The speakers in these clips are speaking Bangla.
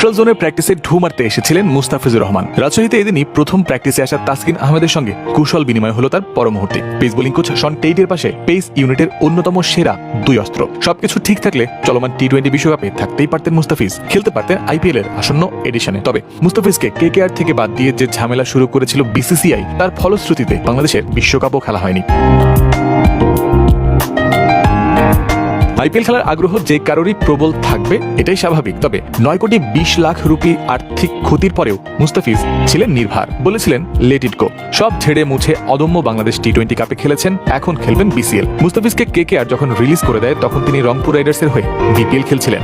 নিউট্রাল জোনের প্র্যাকটিসে ঢু মারতে এসেছিলেন মুস্তাফিজুর রহমান। রাজশাহীতে এদিনই প্রথম প্র্যাকটিসে আসা তাসকিন আহমেদের সঙ্গে কুশল বিনিময় হলো তার পর মুহূর্তে। পেস বোলিং কোচ শন টেইটের পাশে পেস ইউনিটের অন্যতম সেরা দুই অস্ত্র। সবকিছু ঠিক থাকলে চলমান টি-20 বিশ্বকাপে থাকতেই পারতেন মুস্তাফিজ, খেলতে পারতেন আইপিএল এর আসন্ন এডিশনে। তবে মুস্তাফিজকে কেকেআর থেকে বাদ দিয়ে যে ঝামেলা শুরু করেছিল বিসিসিআই, তার ফলশ্রুতিতে বাংলাদেশের বিশ্বকাপও খেলা হয়নি। আইপিএল খেলার আগ্রহ যে কারোরই প্রবল থাকবে, এটাই স্বাভাবিক। তবে 9,20,00,000 রুপি আর্থিক ক্ষতির পরেও মুস্তাফিজ ছিলেন নির্ভার, বলেছিলেন লেট ইট গো। সব ঝেড়ে মুছে অদম্য বাংলাদেশ টি-20 কাপে খেলেছেন, এখন খেলবেন বিসিএল। মুস্তাফিজকে কেকেআর যখন রিলিজ করে দেয়, তখন তিনি রংপুর রাইডার্সের হয়ে বিপিএল খেলছিলেন।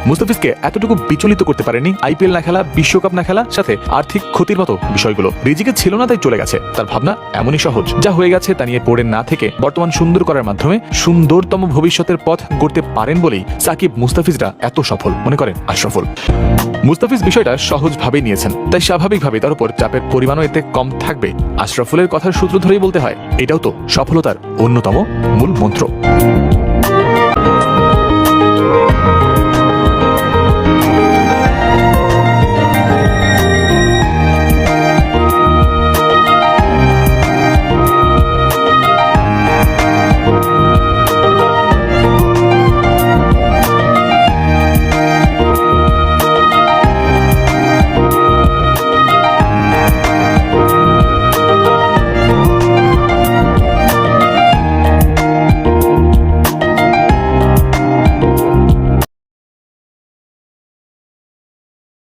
মুস্তাফিজকে এতটুকু বিচলিত করতে পারেনি আইপিএল না খেলা, বিশ্বকাপ না খেলা, সাথে আর্থিক ক্ষতির মতো বিষয়গুলো। রিজিকে ছিল না, তাই চলে গেছে। তার ভাবনা এমনই সহজ, যা হয়ে গেছে তা নিয়ে পড়ে না থেকে বর্তমান সুন্দর করার মাধ্যমে সুন্দরতম ভবিষ্যতের পথ গড়তে পারেন বলেই সাকিব মুস্তাফিজরা এত সফল মনে করেন আশরাফুল। মুস্তাফিজ বিষয়টা সহজভাবেই নিয়েছেন, তাই স্বাভাবিকভাবে তার উপর চাপের পরিমাণও এতে কম থাকবে। আশরাফুলের কথার সূত্র ধরেই বলতে হয়, এটাও তো সফলতার অন্যতম মূল মন্ত্র।